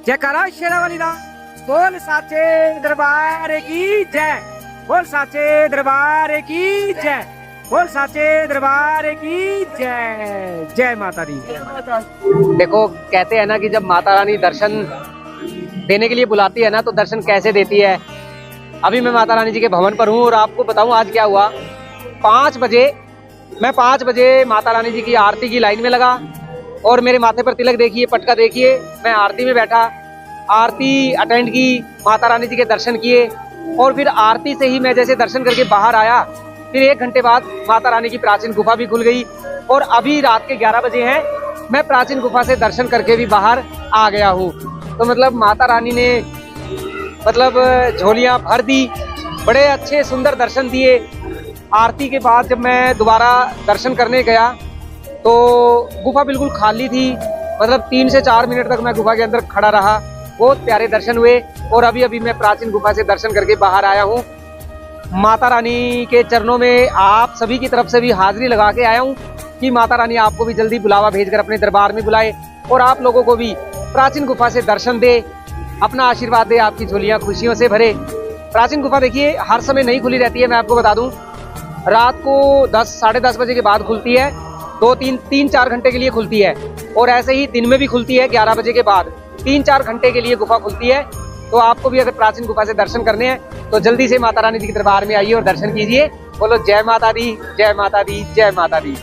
जयकारा शेरावाली दा। बोल साचे दरबार की जय। बोल साचे दरबार की जय। बोल साचे दरबार की जय। जय माता दी। देखो कहते हैं ना कि जब माता रानी दर्शन देने के लिए बुलाती है ना तो दर्शन कैसे देती है। अभी मैं माता रानी जी के भवन पर हूँ और आपको बताऊँ आज क्या हुआ। 5 बजे मैं 5 बजे माता रानी जी की आरती की लाइन में लगा और मेरे माथे पर तिलक देखिए, पटका देखिए। मैं आरती में बैठा, आरती अटेंड की, माता रानी जी के दर्शन किए और फिर आरती से ही मैं जैसे दर्शन करके बाहर आया, फिर 1 घंटे बाद माता रानी की प्राचीन गुफा भी खुल गई और अभी रात के 11 बजे हैं। मैं प्राचीन गुफा से दर्शन करके भी बाहर आ गया हूँ। तो मतलब माता रानी ने झोलियाँ भर दी, बड़े अच्छे सुंदर दर्शन दिए। आरती के बाद जब मैं दोबारा दर्शन करने गया तो गुफा बिल्कुल खाली थी। 3 से 4 मिनट तक मैं गुफा के अंदर खड़ा रहा। बहुत प्यारे दर्शन हुए और अभी मैं प्राचीन गुफा से दर्शन करके बाहर आया हूँ। माता रानी के चरणों में आप सभी की तरफ से भी हाजिरी लगा के आया हूँ कि माता रानी आपको भी जल्दी बुलावा भेजकर अपने दरबार में बुलाए और आप लोगों को भी प्राचीन गुफा से दर्शन दे, अपना आशीर्वाद दे, आपकी झोलियाँ खुशियों से भरे। प्राचीन गुफा देखिए हर समय नहीं खुली रहती है। मैं आपको बता दूं, रात को 10 साढ़े 10 बजे के बाद खुलती है, 3-4 घंटे के लिए खुलती है और ऐसे ही दिन में भी खुलती है 11 बजे के बाद 3-4 घंटे के लिए गुफा खुलती है। तो आपको भी अगर प्राचीन गुफा से दर्शन करने हैं तो जल्दी से माता रानी जी के दरबार में आइए और दर्शन कीजिए। बोलो जय माता दी, जय माता दी, जय माता दी।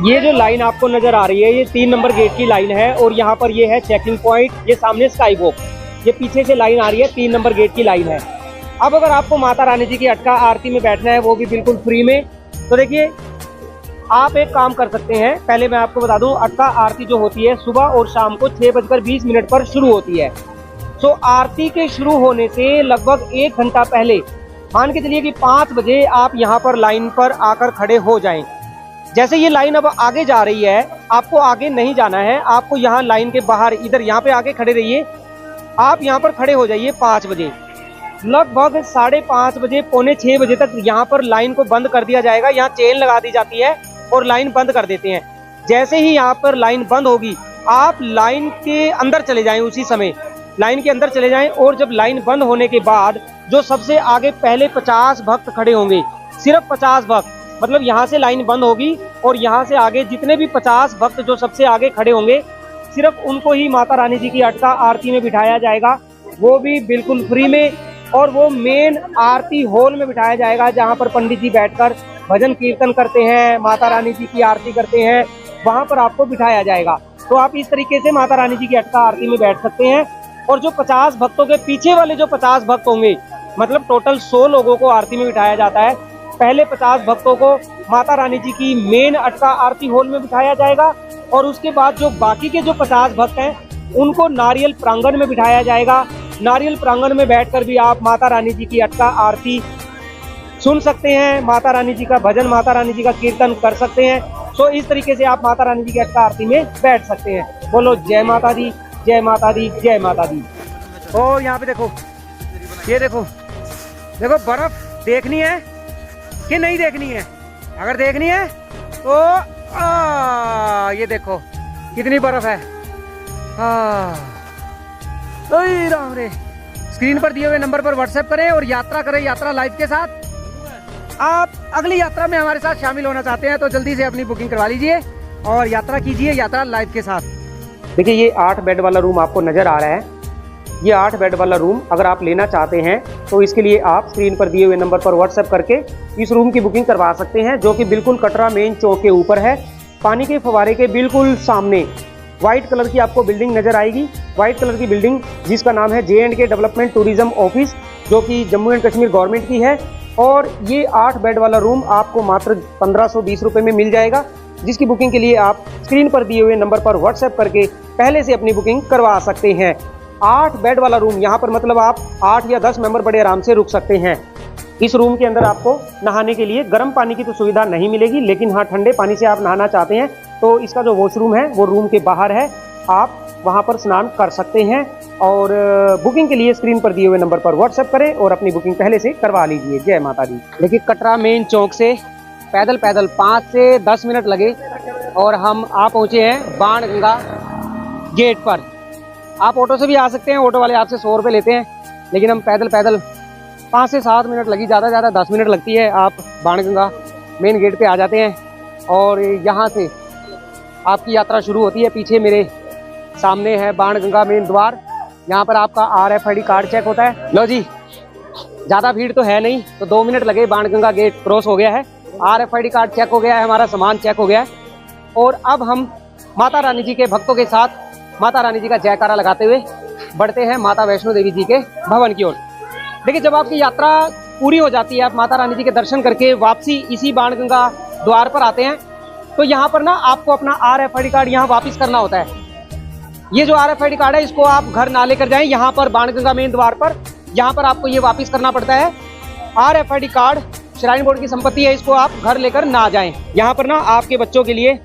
ये जो लाइन आपको नजर आ रही है ये 3 नंबर गेट की लाइन है और यहाँ पर ये है चेकिंग पॉइंट। ये सामने स्काई वॉक, ये पीछे से लाइन आ रही है, 3 नंबर गेट की लाइन है। अब अगर आपको माता रानी जी की अटका आरती में बैठना है वो भी बिल्कुल फ्री में, तो देखिए आप एक काम कर सकते हैं। पहले मैं आपको बता दूं, अटका आरती जो होती है सुबह और शाम को 6:20 पर शुरू होती है। तो आरती के शुरू होने से लगभग 1 घंटा पहले, मान के चलिए कि 5 बजे आप यहाँ पर लाइन पर आकर खड़े हो जाएं। जैसे ये लाइन अब आगे जा रही है, आपको आगे नहीं जाना है, आपको यहाँ लाइन के बाहर इधर यहाँ पे आके खड़े रहिए। आप यहाँ पर खड़े हो जाइए 5 बजे। लगभग 5:30 बजे, पौने 6 बजे तक यहाँ पर लाइन को बंद कर दिया जाएगा। यहाँ चेन लगा दी जाती है और लाइन बंद कर देते हैं। जैसे ही यहाँ पर लाइन बंद होगी आप लाइन के अंदर चले जाएं, उसी समय लाइन के अंदर चले जाएं और जब लाइन बंद होने के बाद जो सबसे आगे पहले 50 भक्त खड़े होंगे, सिर्फ 50 भक्त, मतलब यहाँ से लाइन बंद होगी और यहाँ से आगे जितने भी 50 भक्त जो सबसे आगे खड़े होंगे, सिर्फ उनको ही माता रानी जी की अटका आरती में बिठाया जाएगा, वो भी बिल्कुल फ्री में। और वो मेन आरती हॉल में बिठाया जाएगा जहाँ पर पंडित जी बैठकर भजन कीर्तन करते हैं, माता रानी जी की आरती करते हैं, वहाँ पर आपको बिठाया जाएगा। तो आप इस तरीके से माता रानी जी की अटका आरती में बैठ सकते हैं। और जो 50 भक्तों के पीछे वाले जो 50 भक्त होंगे, मतलब टोटल 100 लोगों को आरती में बिठाया जाता है। पहले 50 भक्तों को माता रानी जी की मेन अटका आरती हॉल में बिठाया जाएगा और उसके बाद जो बाकी के जो 50 भक्त हैं उनको नारियल प्रांगण में बिठाया जाएगा। नारियल प्रांगण में बैठकर भी आप माता रानी जी की अटका आरती सुन सकते हैं, माता रानी जी का भजन, माता रानी जी का कीर्तन कर सकते हैं। तो इस तरीके से आप माता रानी जी की अटका आरती में बैठ सकते हैं। बोलो जय माता दी, जय माता दी, जय माता दी। और यहाँ पे देखो, ये देखो बर्फ देखनी है कि नहीं देखनी है। अगर देखनी है तो ये देखो कितनी बर्फ है। ओए राम रे। स्क्रीन पर दिए हुए नंबर पर व्हाट्सएप करें और यात्रा करें, यात्रा लाइव के साथ। आप अगली यात्रा में हमारे साथ शामिल होना चाहते हैं तो जल्दी से अपनी बुकिंग करवा लीजिए और यात्रा कीजिए यात्रा लाइव के साथ। देखिए ये 8 बेड वाला रूम आपको नजर आ रहा है। ये 8 बेड वाला रूम अगर आप लेना चाहते हैं तो इसके लिए आप स्क्रीन पर दिए हुए नंबर पर व्हाट्सएप करके इस रूम की बुकिंग करवा सकते हैं, जो कि बिल्कुल कटरा मेन चौक के ऊपर है। पानी के फव्वारे के बिल्कुल सामने व्हाइट कलर की आपको बिल्डिंग नजर आएगी। व्हाइट कलर की बिल्डिंग जिसका नाम है J&K डेवलपमेंट टूरिज्म ऑफिस, जो कि जम्मू एंड कश्मीर गवर्नमेंट की है। और ये 8 बेड वाला रूम आपको मात्र 1520 रुपये में मिल जाएगा, जिसकी बुकिंग के लिए आप स्क्रीन पर दिए हुए नंबर पर व्हाट्सएप करके पहले से अपनी बुकिंग करवा सकते हैं। 8 बेड वाला रूम, यहाँ पर मतलब आप 8 या 10 मेंबर बड़े आराम से रुक सकते हैं। इस रूम के अंदर आपको नहाने के लिए गर्म पानी की तो सुविधा नहीं मिलेगी, लेकिन हाँ ठंडे पानी से आप नहाना चाहते हैं तो इसका जो वॉशरूम है वो रूम के बाहर है, आप वहाँ पर स्नान कर सकते हैं। और बुकिंग के लिए स्क्रीन पर दिए हुए नंबर पर व्हाट्सएप करें और अपनी बुकिंग पहले से करवा लीजिए। जय माता दी। देखिए कटरा मेन चौक से पैदल 5 से 10 मिनट लगे और हम आ पहुँचे हैं बाणगंगा गेट पर। आप ऑटो से भी आ सकते हैं, ऑटो वाले आपसे 100 रुपये लेते हैं, लेकिन हम पैदल 5 से 7 मिनट लगी, ज़्यादा से ज़्यादा 10 मिनट लगती है। आप बाणगंगा मेन गेट पे आ जाते हैं और यहाँ से आपकी यात्रा शुरू होती है। पीछे मेरे सामने है बाणगंगा मेन द्वार, यहाँ पर आपका RFID कार्ड चेक होता है। लो जी, ज़्यादा भीड़ तो है नहीं, तो 2 मिनट लगे, बाणगंगा गेट क्रॉस हो गया है, RFID कार्ड चेक हो गया है, हमारा सामान चेक हो गया है। और अब हम माता रानी जी के भक्तों के साथ माता रानी जी का जयकारा लगाते हुए बढ़ते हैं माता वैष्णो देवी जी के भवन की ओर। देखिए, जब आपकी यात्रा पूरी हो जाती है, आप माता रानी जी के दर्शन करके वापसी इसी बाणगंगा द्वार पर आते हैं, तो यहाँ पर ना आपको अपना RFID कार्ड यहाँ वापस करना होता है। ये जो RFID कार्ड है, इसको आप घर ना लेकर जाएं, यहाँ पर बाणगंगा मेन द्वार पर यहाँ पर आपको ये वापस करना पड़ता है। RFID कार्ड श्राइन बोर्ड की संपत्ति है, इसको आप घर लेकर ना जाएं। यहाँ पर ना आपके बच्चों के लिए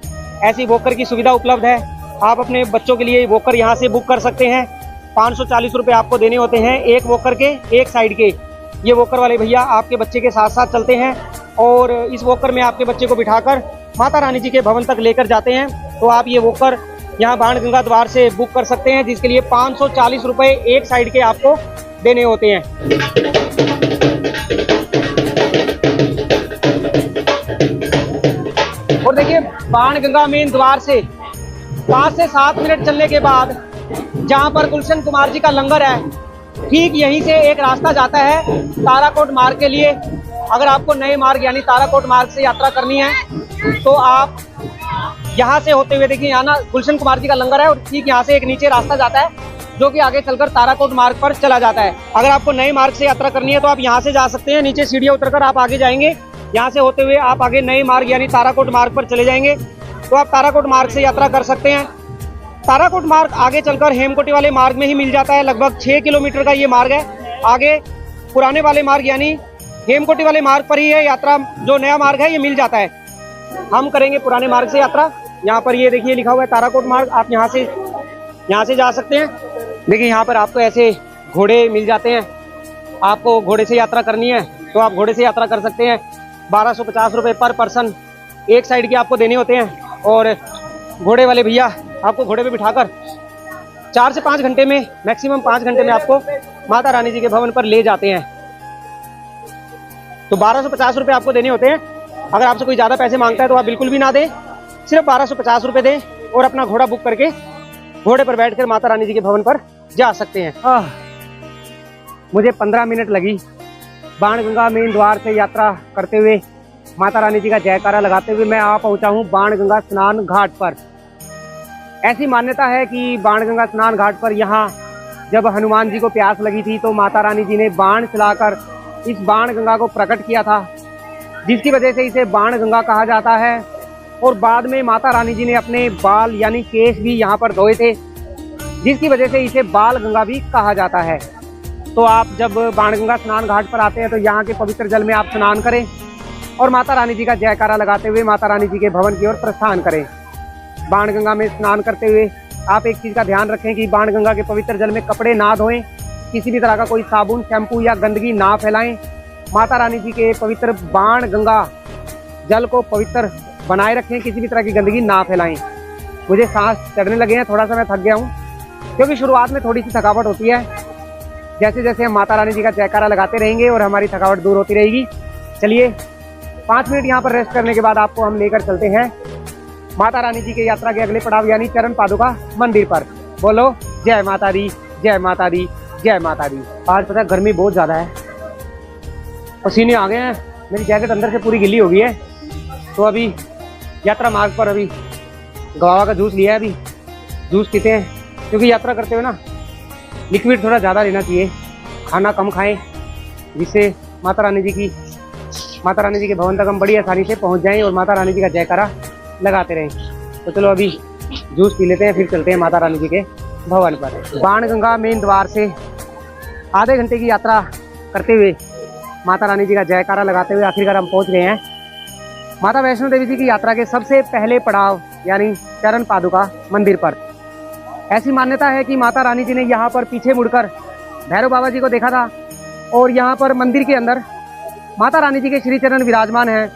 ऐसी वॉकर की सुविधा उपलब्ध है। आप अपने बच्चों के लिए वॉकर यहाँ से बुक कर सकते हैं। 540 रुपये आपको देने होते हैं एक वॉकर के, एक साइड के। ये वॉकर वाले भैया आपके बच्चे के साथ साथ चलते हैं और इस वॉकर में आपके बच्चे को बिठाकर माता रानी जी के भवन तक लेकर जाते हैं। तो आप ये वॉकर यहाँ बाणगंगा द्वार से बुक कर सकते हैं, जिसके लिए 540 रुपये एक साइड के आपको देने होते हैं। और देखिए, बाणगंगा मेन द्वार से 5 से 7 मिनट चलने के बाद जहां पर गुलशन कुमार जी का लंगर है, ठीक यहीं से एक रास्ता जाता है ताराकोट मार्ग के लिए। अगर आपको नए मार्ग यानी ताराकोट मार्ग से यात्रा करनी है तो आप यहाँ से होते हुए, देखिए यहाँ ना गुलशन कुमार जी का लंगर है और ठीक यहाँ से एक नीचे रास्ता जाता है जो कि आगे चलकर ताराकोट मार्ग पर चला जाता है। अगर आपको नए मार्ग से यात्रा करनी है तो आप यहाँ से जा सकते हैं, नीचे सीढ़ियाँ उतरकर आप आगे जाएंगे, यहाँ से होते हुए आप आगे नए मार्ग यानी ताराकोट मार्ग पर चले जाएंगे, तो आप ताराकोट मार्ग से यात्रा कर सकते हैं। ताराकोट मार्ग आगे चलकर हेमकोटी वाले मार्ग में ही मिल जाता है। लगभग 6 किलोमीटर का ये मार्ग है। आगे पुराने वाले मार्ग यानी हेमकोटी वाले मार्ग पर ही है यात्रा, जो नया मार्ग है ये मिल जाता है। हम करेंगे पुराने मार्ग से यात्रा। यहाँ पर ये देखिए लिखा हुआ है ताराकोट मार्ग, आप यहाँ से जा सकते हैं। देखिए यहाँ पर आपको ऐसे घोड़े मिल जाते हैं, आपको घोड़े से यात्रा करनी है तो आप घोड़े से यात्रा कर सकते हैं। 1250 रुपये पर पर्सन एक साइड के आपको देने होते हैं और घोड़े वाले भैया आपको घोड़े पे बिठाकर 4 से 5 घंटे में, मैक्सिमम 5 घंटे में आपको माता रानी जी के भवन पर ले जाते हैं। तो 1250 रुपये आपको देने होते हैं। अगर आपसे कोई ज़्यादा पैसे मांगता है तो आप बिल्कुल भी ना दें, सिर्फ 1250 रुपये दें और अपना घोड़ा बुक करके घोड़े पर बैठकर माता रानी जी के भवन पर जा सकते हैं। मुझे 15 मिनट लगी बाणगंगा मेन द्वार से यात्रा करते हुए, माता रानी जी का जयकारा लगाते हुए मैं आ पहुंचा हूं बाणगंगा स्नान घाट पर। ऐसी मान्यता है कि बाणगंगा स्नान घाट पर यहाँ जब हनुमान जी को प्यास लगी थी तो माता रानी जी ने बाण चलाकर इस बाणगंगा को प्रकट किया था, जिसकी वजह से इसे बाणगंगा कहा जाता है। और बाद में माता रानी जी ने अपने बाल यानी केश भी यहाँ पर धोए थे, जिसकी वजह से इसे बाल गंगा भी कहा जाता है। तो आप जब बाणगंगा स्नान घाट पर आते हैं तो यहाँ के पवित्र जल में आप स्नान करें और माता रानी जी का जयकारा लगाते हुए माता रानी जी के भवन की ओर प्रस्थान करें। बाणगंगा में स्नान करते हुए आप एक चीज़ का ध्यान रखें कि बाणगंगा के पवित्र जल में कपड़े ना धोएं, किसी भी तरह का कोई साबुन, शैम्पू या गंदगी ना फैलाएं। माता रानी जी के पवित्र बाणगंगा जल को पवित्र बनाए रखें, किसी भी तरह की गंदगी ना फैलाएं। मुझे सांस चढ़ने लगे हैं, थोड़ा सा मैं थक गया हूँ क्योंकि शुरुआत में थोड़ी सी थकावट होती है। जैसे जैसे हम माता रानी जी का जयकारा लगाते रहेंगे और हमारी थकावट दूर होती रहेगी। चलिए 5 मिनट यहाँ पर रेस्ट करने के बाद आपको हम लेकर चलते हैं माता रानी जी की यात्रा के अगले पड़ाव यानी चरण पादुका मंदिर पर। बोलो जय माता दी, जय माता दी, जय माता दी। आज पता है गर्मी बहुत ज़्यादा है, पसीने आ गए हैं, मेरी जैकेट अंदर से पूरी गिल्ली हो गई है। तो अभी यात्रा मार्ग पर अभी गवावा का जूस लिया है, अभी जूस पीते हैं क्योंकि यात्रा करते हुए ना लिक्विड थोड़ा ज़्यादा लेना चाहिए, खाना कम खाएं, जिससे माता रानी जी के भवन तक हम बड़ी आसानी से पहुंच जाएं और माता रानी जी का जयकारा लगाते रहें। तो चलो अभी जूस पी लेते हैं, फिर चलते हैं माता रानी जी के भवन पर। बाणगंगा मेन द्वार से आधे घंटे की यात्रा करते हुए माता रानी जी का जयकारा लगाते हुए आखिरकार हम पहुँच गए हैं माता वैष्णो देवी जी की यात्रा के सबसे पहले पड़ाव यानी चरण पादुका मंदिर पर। ऐसी मान्यता है कि माता रानी जी ने यहाँ पर पीछे मुड़कर भैरव बाबा जी को देखा था और यहाँ पर मंदिर के अंदर माता रानी जी के श्री चरण विराजमान हैं।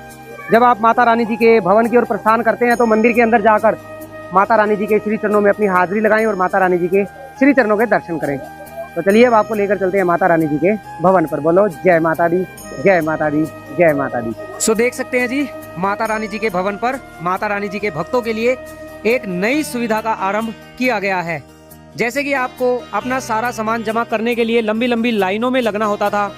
जब आप माता रानी जी के भवन की ओर प्रस्थान करते हैं तो मंदिर के अंदर जाकर माता रानी जी के श्री चरणों में अपनी हाजिरी लगाएं और माता रानी जी के श्री चरणों के दर्शन करें। तो चलिए अब आपको लेकर चलते हैं माता रानी जी के भवन पर। बोलो जय माता दी, जय माता दी, जय माता दी। सो देख सकते हैं जी, माता रानी जी के भवन पर माता रानी जी के भक्तों के लिए एक नई सुविधा का आरंभ किया गया है। जैसे कि आपको अपना सारा सामान जमा करने के लिए लंबी लंबी लाइनों में लगना होता था,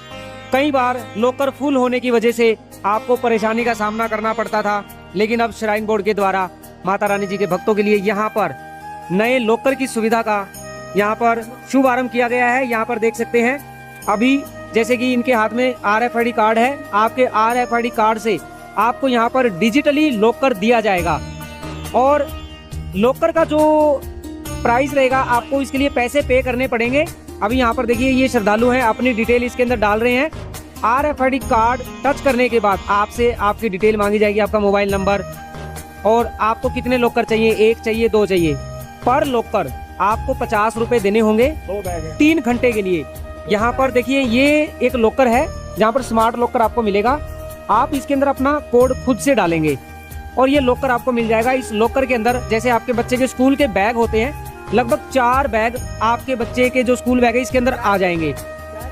कई बार लॉकर फुल होने की वजह से आपको परेशानी का सामना करना पड़ता था, लेकिन अब श्राइन बोर्ड के द्वारा माता रानी जी के भक्तों के लिए यहाँ पर नए लॉकर की सुविधा का यहाँ पर शुभारंभ किया गया है। यहाँ पर देख सकते हैं अभी जैसे कि इनके हाथ में RFID कार्ड है, आपके RFID कार्ड से आपको यहाँ पर डिजिटली लॉकर दिया जाएगा और लॉकर का जो प्राइस रहेगा आपको इसके लिए पैसे पे करने पड़ेंगे। अभी यहाँ पर देखिए ये श्रद्धालु हैं, अपनी डिटेल इसके अंदर डाल रहे हैं। RFID कार्ड टच करने के बाद आपसे आपकी डिटेल मांगी जाएगी, आपका मोबाइल नंबर और आपको कितने लॉकर चाहिए, 1 चाहिए 2 चाहिए। पर लॉकर आपको 50 रुपए देने होंगे 3 घंटे के लिए। यहाँ पर देखिए ये एक लॉकर है जहाँ पर स्मार्ट लॉकर आपको मिलेगा। आप इसके अंदर अपना कोड खुद से डालेंगे और ये लॉकर आपको मिल जाएगा। इस लॉकर के अंदर जैसे आपके बच्चे के स्कूल के बैग होते हैं, लगभग 4 बैग आपके बच्चे के जो स्कूल बैग है इसके अंदर आ जाएंगे।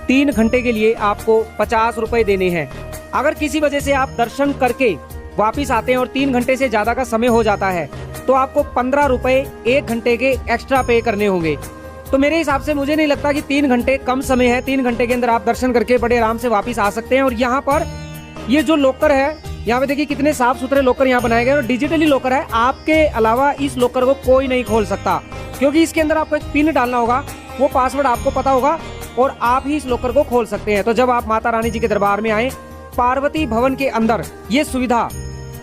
3 घंटे के लिए आपको 50 रुपए देने हैं। अगर किसी वजह से आप दर्शन करके वापिस आते हैं और 3 घंटे से ज्यादा का समय हो जाता है तो आपको 15 रुपए 1 घंटे के एक्स्ट्रा पे करने होंगे। तो मेरे हिसाब से मुझे नहीं लगता कि 3 घंटे कम समय है। 3 घंटे के अंदर आप दर्शन करके बड़े आराम से वापिस आ सकते हैं। और यहाँ पर ये जो लॉकर है, यहाँ पे देखिए कितने साफ सुथरे लॉकर यहाँ बनाए गए और डिजिटली लॉकर है। आपके अलावा इस लॉकर को कोई नहीं खोल सकता, क्योंकि इसके अंदर आपको एक पिन डालना होगा, वो पासवर्ड आपको पता होगा और आप ही इस लॉकर को खोल सकते हैं। तो जब आप माता रानी जी के दरबार में आए, पार्वती भवन के अंदर ये सुविधा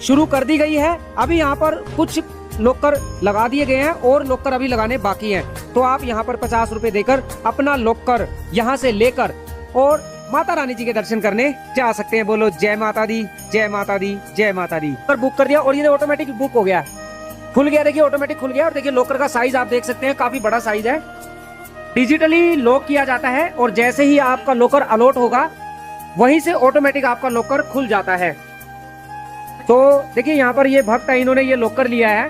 शुरू कर दी गई है। अभी यहाँ पर कुछ लॉकर लगा दिए गए हैं और लॉकर अभी लगाने बाकी हैं। तो आप यहाँ पर 50 रुपए देकर अपना लॉकर यहाँ से लेकर और माता रानी जी के दर्शन करने जा सकते हैं। बोलो जय माता दी, जय माता दी, जय माता दी। पर बुक कर दिया और ये ऑटोमेटिक बुक हो गया, खुल गया। देखिए ऑटोमेटिक खुल गया और देखिए लॉकर का साइज आप देख सकते हैं, काफी बड़ा साइज है। डिजिटली लॉक किया जाता है और जैसे ही आपका लॉकर अलॉट होगा वहीं से ऑटोमेटिक आपका लॉकर खुल जाता है। तो देखिए यहाँ पर ये भक्त है, इन्होंने ये लॉकर लिया है।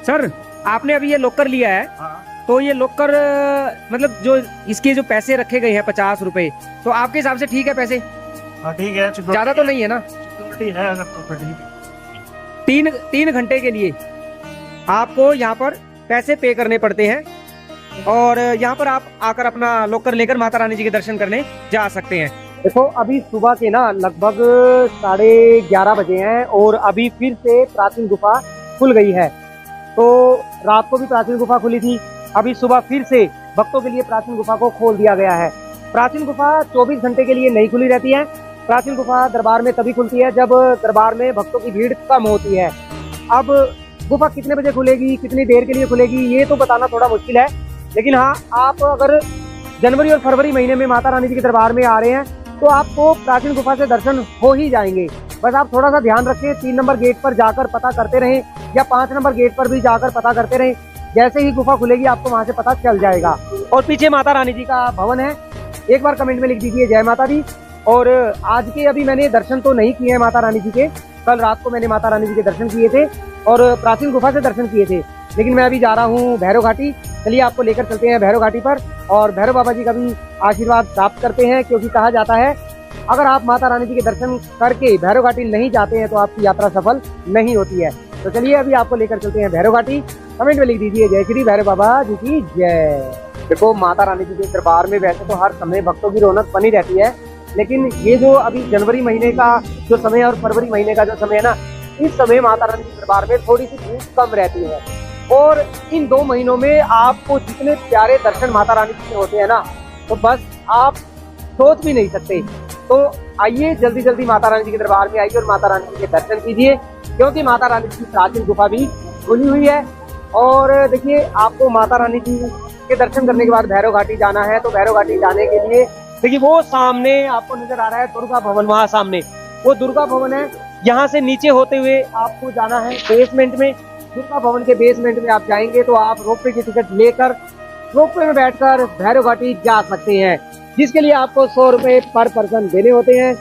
सर आपने अभी ये लॉकर लिया है, तो ये लॉकर मतलब जो इसके जो पैसे रखे गए हैं 50 रुपए, तो आपके हिसाब से ठीक है पैसे? हाँ ठीक है, ज्यादा तो नहीं है ना? सिक्योरिटी है अगर तो ठीक है। 3 घंटे के लिए आपको यहाँ पर पैसे पे करने पड़ते हैं और यहाँ पर आप आकर अपना लॉकर लेकर माता रानी जी के दर्शन करने जा सकते हैं। देखो अभी सुबह के ना लगभग 11:30 बजे हैं और अभी फिर से प्राचीन गुफा खुल गई है। तो रात को भी प्राचीन गुफा खुली थी, अभी सुबह फिर से भक्तों के लिए प्राचीन गुफा को खोल दिया गया है। प्राचीन गुफा 24 घंटे के लिए नहीं खुली रहती है। प्राचीन गुफा दरबार में तभी खुलती है जब दरबार में भक्तों की भीड़ कम होती है। अब गुफा कितने बजे खुलेगी, कितनी देर के लिए खुलेगी, ये तो बताना थोड़ा मुश्किल है। लेकिन हाँ, आप अगर जनवरी और फरवरी महीने में माता रानी जी के दरबार में आ रहे हैं तो आपको प्राचीन गुफा से दर्शन हो ही जाएंगे। बस आप थोड़ा सा ध्यान रखें, 3 नंबर गेट पर जाकर पता करते रहें या 5 नंबर गेट पर भी जाकर पता करते रहें। जैसे ही गुफा खुलेगी आपको वहां से पता चल जाएगा। और पीछे माता रानी जी का भवन है, एक बार कमेंट में लिख दीजिए जय माता दी। और आज के अभी मैंने दर्शन तो नहीं किए हैं माता रानी जी के, कल रात को मैंने माता रानी जी के दर्शन किए थे और प्राचीन गुफा से दर्शन किए थे। लेकिन मैं अभी जा रहा हूँ भैरव घाटी। चलिए आपको लेकर चलते हैं भैरव घाटी पर और भैरव बाबा जी का भी आशीर्वाद प्राप्त करते हैं, क्योंकि कहा जाता है अगर आप माता रानी जी के दर्शन करके भैरव घाटी नहीं जाते हैं तो आपकी यात्रा सफल नहीं होती है। तो चलिए अभी आपको लेकर चलते हैं भैरव घाटी। कमेंट में लिख दीजिए जय श्री भैरव बाबा जी की जय। देखो माता रानी जी के दरबार में वैसे तो हर समय भक्तों की रौनक बनी रहती है, लेकिन ये जो अभी जनवरी महीने का जो समय और फरवरी महीने का जो समय है ना, इस समय माता रानी के दरबार में थोड़ी सी भीड़ कम रहती है। और इन 2 महीनों में आपको जितने प्यारे दर्शन माता रानी जी के होते हैं ना, तो बस आप सोच भी नहीं सकते। तो आइए जल्दी जल्दी माता रानी जी के दरबार में आइए और माता रानी जी के दर्शन कीजिए, क्योंकि माता रानी जी की प्राचीन गुफा भी खुली हुई है। और देखिए आपको माता रानी जी के दर्शन करने के बाद भैरव घाटी जाना है। तो भैरव घाटी जाने के लिए देखिए वो सामने आपको नजर आ रहा है दुर्गा भवन, वहां सामने वो दुर्गा भवन है। यहाँ से नीचे होते हुए आपको जाना है बेसमेंट में। दुर्गा भवन के बेसमेंट में आप जाएंगे तो आप रोपवे की टिकट लेकर रोपवे में बैठकर भैरव घाटी जा सकते हैं, जिसके लिए आपको 100 रुपए पर पर्सन देने होते हैं।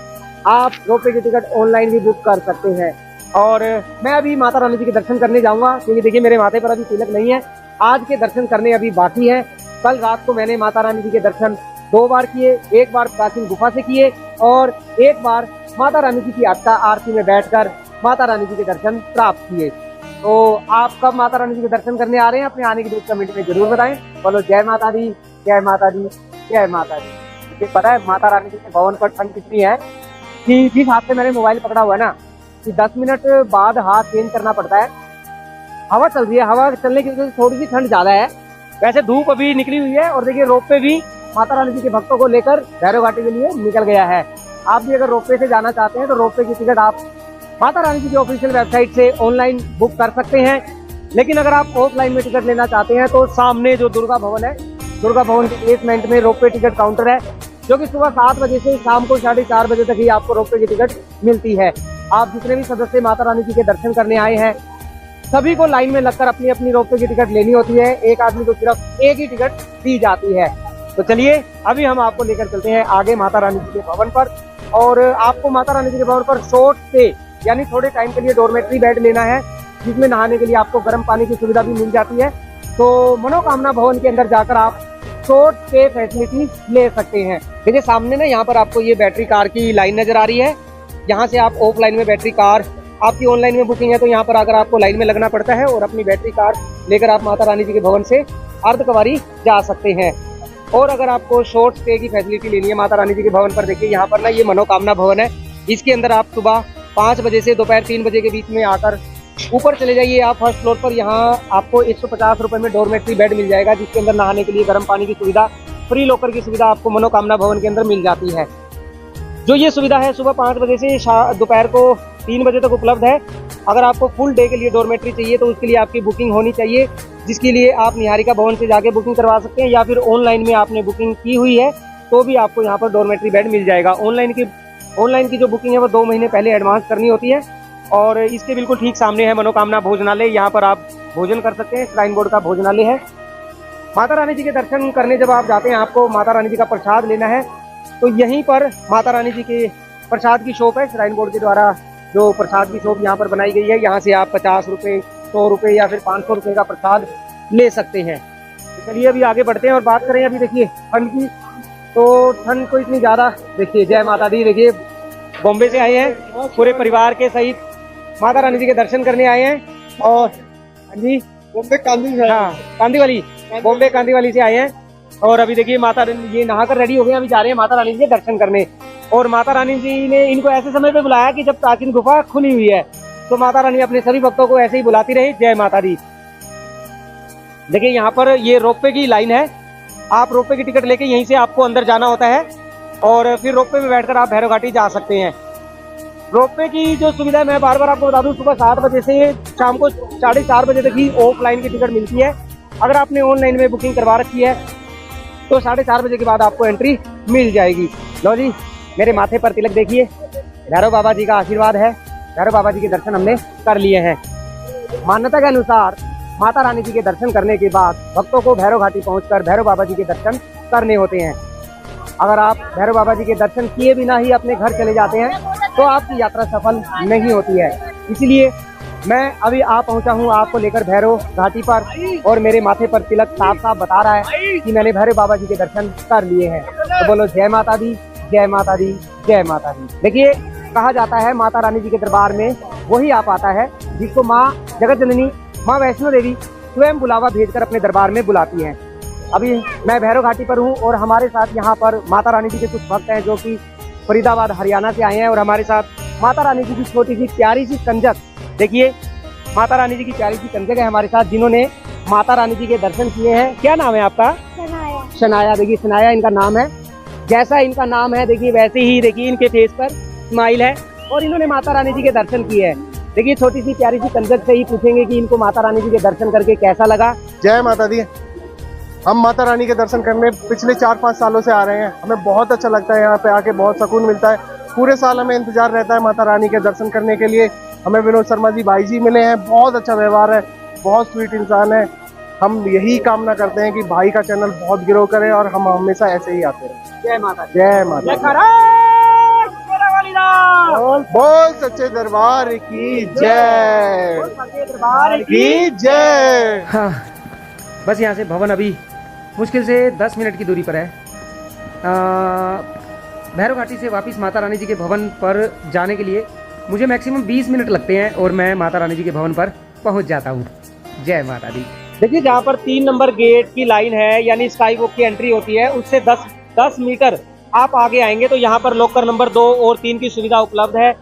आप रोपवे की टिकट ऑनलाइन भी बुक कर सकते हैं। और मैं अभी माता रानी जी के दर्शन करने जाऊंगा, क्योंकि देखिए मेरे माथे पर अभी तिलक नहीं है, आज के दर्शन करने अभी बाकी है। कल रात को मैंने माता रानी जी के दर्शन 2 बार किए, एक बार प्राचीन गुफा से किए और एक बार माता रानी जी की आस्था आरती में बैठकर माता रानी जी के दर्शन प्राप्त किए। तो आप कब माता रानी जी के दर्शन करने आ रहे हैं, अपने आने की डेट कमेंट में जरूर बताएं। बोलो जय माता दी, जय माता दी, जय माता दी। मुझे पता है माता रानी जी के भवन पर ठंड कितनी है कि जिस हाथ से मैंने मोबाइल पकड़ा हुआ है ना, कि 10 मिनट बाद हाथ चेंज करना पड़ता है। हवा चल रही है, हवा चलने की वजह से थोड़ी सी ठंड ज्यादा है। वैसे धूप अभी निकली हुई है और देखिए रोप पे भी माता रानी जी के भक्तों को लेकर भैरव घाटी के लिए निकल गया है। आप भी अगर रोपवे से जाना चाहते हैं तो रोपवे की टिकट आप माता रानी जी की ऑफिशियल वेबसाइट से ऑनलाइन बुक कर सकते हैं। लेकिन अगर आप ऑफलाइन में टिकट लेना चाहते हैं तो सामने जो दुर्गा भवन है, दुर्गा भवन के बेसमेंट में रोपवे टिकट काउंटर है, जो कि सुबह 7 बजे से शाम को 4:30 बजे तक ही आपको रोपवे की टिकट मिलती है। आप जितने भी सदस्य माता रानी जी के दर्शन करने आए हैं सभी को लाइन में लगकर अपनी अपनी रोपवे की टिकट लेनी होती है। एक आदमी को सिर्फ एक ही टिकट दी जाती है। तो चलिए अभी हम आपको लेकर चलते हैं आगे माता रानी जी के भवन पर, और आपको माता रानी जी के भवन पर शॉर्ट स्टे यानी थोड़े टाइम के लिए डॉर्मेट्री बेड लेना है, जिसमें नहाने के लिए आपको गर्म पानी की सुविधा भी मिल जाती है। तो मनोकामना भवन के अंदर जाकर आप शॉर्ट स्टे फैसिलिटी ले सकते हैं। देखिए सामने ना यहाँ पर आपको ये बैटरी कार की लाइन नजर आ रही है। यहाँ से आप ऑफलाइन में बैटरी कार, आपकी ऑनलाइन में बुकिंग है तो यहाँ पर आकर आपको लाइन में लगना पड़ता है और अपनी बैटरी कार लेकर आप माता रानी जी के भवन से अर्धकुंवारी जा सकते हैं। और अगर आपको शॉर्ट स्टे की फैसिलिटी लेनी है माता रानी जी के भवन पर, देखिए यहाँ पर ना ये मनोकामना भवन है। इसके अंदर आप सुबह 5 बजे से दोपहर 3 बजे के बीच में आकर ऊपर चले जाइए। आप फर्स्ट फ्लोर पर, यहाँ आपको 150 रुपए में डॉर्मेट्री बेड मिल जाएगा, जिसके अंदर नहाने के लिए गर्म पानी की सुविधा, फ्री लॉकर की सुविधा आपको मनोकामना भवन के अंदर मिल जाती है। जो ये सुविधा है सुबह 5 बजे से दोपहर को 3 बजे तक उपलब्ध है। अगर आपको फुल डे के लिए डॉर्मेट्री चाहिए तो उसके लिए आपकी बुकिंग होनी चाहिए, जिसके लिए आप निहारिका भवन से जाके बुकिंग करवा सकते हैं, या फिर ऑनलाइन में आपने बुकिंग की हुई है तो भी आपको यहाँ पर डॉर्मेट्री बेड मिल जाएगा। ऑनलाइन की जो बुकिंग है वो 2 महीने पहले एडवांस करनी होती है। और इसके बिल्कुल ठीक सामने है मनोकामना भोजनालय, यहाँ पर आप भोजन कर सकते हैं। श्राइन बोर्ड का भोजनालय है। माता रानी जी के दर्शन करने जब आप जाते हैं, आपको माता रानी जी का प्रसाद लेना है, तो यहीं पर माता रानी जी के प्रसाद की शॉप है। श्राइन बोर्ड के द्वारा जो प्रसाद की शॉप यहाँ पर बनाई गई है, यहाँ से आप 50 रुपये, 100 रुपये या फिर 500 रुपये का प्रसाद ले सकते हैं। तो चलिए अभी आगे बढ़ते हैं और बात करें अभी देखिए ठंड की। तो ठंड को इतनी ज़्यादा, देखिए जय माता दी, देखिए बॉम्बे से आए हैं पूरे परिवार के सहित माता रानी जी के दर्शन करने आए हैं। और हाँ जी, बॉम्बे कांदी, हाँ कांदीवाली, बॉम्बे कांदीवाली से आए हैं। और अभी देखिए माता रानी ये नहाकर रेडी हो गए, अभी जा रहे हैं माता रानी जी के दर्शन करने। और माता रानी जी ने इनको ऐसे समय पे बुलाया कि जब प्राचीन गुफा खुली हुई है, तो माता रानी अपने सभी भक्तों को ऐसे ही बुलाती रही, जय माता दी। देखिए यहाँ पर ये रोपवे की लाइन है। आप रोपवे की टिकट लेके यहीं से आपको अंदर जाना होता है और फिर रोपवे में बैठकर आप भैरव घाटी जा सकते हैं। रोपवे की जो सुविधा मैं बार बार आपको बता दूं, सुबह 7 बजे से शाम को 4:30 बजे तक ही ऑफलाइन की टिकट मिलती है। अगर आपने ऑनलाइन में बुकिंग करवा रखी है तो 4:30 बजे के बाद आपको एंट्री मिल जाएगी। लो जी, मेरे माथे पर तिलक देखिए, भैरव बाबा जी का आशीर्वाद है। भैरव बाबा जी के दर्शन हमने कर लिए हैं। मान्यता के अनुसार माता रानी जी के दर्शन करने के बाद भक्तों को भैरव घाटी पहुंचकर भैरव बाबा जी के दर्शन करने होते हैं। अगर आप भैरव बाबा जी के दर्शन किए बिना ही अपने घर चले जाते हैं तो आपकी यात्रा सफल नहीं होती है। इसलिए मैं अभी आ पहुंचा हूं आपको लेकर भैरव घाटी पर, और मेरे माथे पर तिलक साफ साफ बता रहा है कि मैंने भैरव बाबा जी के दर्शन कर लिए हैं। तो बोलो जय माता दी, जय माता दी, जय माता दी। देखिए कहा जाता है माता रानी जी के दरबार में वही आ पाता है जिसको माँ जगत जननी माँ वैष्णो देवी स्वयं बुलावा भेजकर अपने दरबार में बुलाती हैं। अभी मैं भैरव घाटी पर हूँ और हमारे साथ यहाँ पर माता रानी जी के कुछ भक्त हैं जो कि फरीदाबाद हरियाणा से आए हैं, और हमारे साथ माता रानी जी की छोटी सी प्यारी सी कंजक, देखिए माता रानी जी की प्यारी सी कंजक है हमारे साथ, जिन्होंने माता रानी जी के दर्शन किए हैं। क्या नाम है आपका? शनाया। शनाया। देखिए शनाया इनका नाम है। जैसा इनका नाम है देखिए वैसे ही देखिए इनके फेस पर स्माइल है, और इन्होंने माता रानी जी के दर्शन किए हैं। देखिए छोटी सी प्यारी सी कंजक से ही पूछेंगे कि इनको माता रानी जी के दर्शन करके कैसा लगा। जय माता दी। हम माता रानी के दर्शन करने पिछले 4-5 सालों से आ रहे हैं। हमें बहुत अच्छा लगता है, यहाँ पे आके बहुत सुकून मिलता है। पूरे साल हमें इंतजार रहता है माता रानी के दर्शन करने के लिए। हमें विनोद शर्मा जी भाई जी मिले हैं, बहुत अच्छा व्यवहार है, बहुत स्वीट इंसान है। हम यही कामना करते हैं कि भाई का चैनल बहुत ग्रो करे और हम हमेशा ऐसे ही आते रहें। जय माता दी। जय माता दी। बोल सच्चे दरबार की जय, दरबार की जय। हाँ, बस यहाँ से भवन अभी मुश्किल से 10 मिनट की दूरी पर है। भैरव घाटी से वापस माता रानी जी के भवन पर जाने के लिए मुझे मैक्सिमम 20 मिनट लगते हैं और मैं माता रानी जी के भवन पर पहुंच जाता हूं। जय माता दी। देखिए जहाँ पर 3 नंबर गेट की लाइन है यानी स्काई वॉक की एंट्री होती है, उससे 10 मीटर आप आगे आएंगे तो यहाँ पर लॉकर नंबर 2 और 3 की सुविधा उपलब्ध है।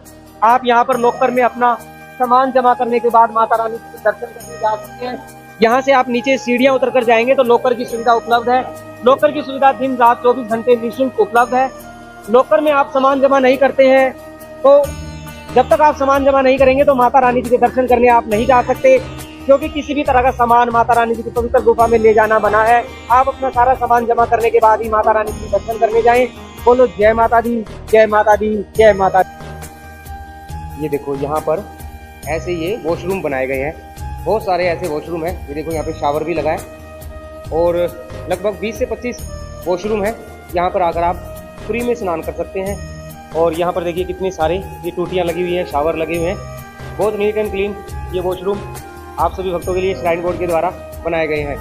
आप यहाँ पर लॉकर में अपना सामान जमा करने के बाद माता रानी जी के दर्शन करने जा सकते हैं। यहाँ से आप नीचे सीढ़ियाँ उतर कर जाएंगे तो लॉकर की सुविधा उपलब्ध है। लॉकर की सुविधा दिन रात 24 घंटे निःशुल्क उपलब्ध है। लॉकर में आप सामान जमा नहीं करते हैं तो जब तक आप सामान जमा नहीं करेंगे तो माता रानी जी के दर्शन करने आप नहीं जा सकते, क्योंकि किसी भी तरह का सामान माता रानी जी की पवित्र गुफा में ले जाना मना है। आप अपना सारा सामान जमा करने के बाद ही माता रानी जी के दर्शन करने जाएं। बोलो जय माता दी, जय माता दी, जय माता दी। ये देखो यहाँ पर ऐसे ये वॉशरूम बनाए गए हैं, बहुत सारे ऐसे वॉशरूम हैं। ये देखो यहाँ पे शावर भी लगा है और लगभग 20 से 25 वॉशरूम है। यहाँ पर आकर आप फ्री में स्नान कर सकते हैं। और यहाँ पर देखिए कितनी सारी ये टूटियाँ लगी हुई हैं, शावर लगे हुए हैं। बहुत नीट एंड क्लीन ये वॉशरूम आप सभी भक्तों के लिए श्राइन बोर्ड के द्वारा बनाए गए हैं।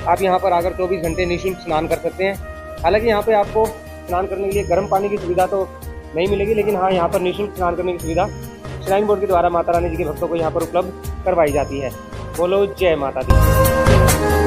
आप यहाँ पर आकर 24 घंटे निःशुल्क स्नान कर सकते हैं। हालांकि यहाँ पे आपको स्नान करने के लिए गर्म पानी की सुविधा तो नहीं मिलेगी, लेकिन हाँ यहाँ पर निःशुल्क स्नान करने की सुविधा श्राइन बोर्ड के द्वारा माता रानी जी के भक्तों को यहाँ पर उपलब्ध करवाई जाती है। बोलो जय माता दी।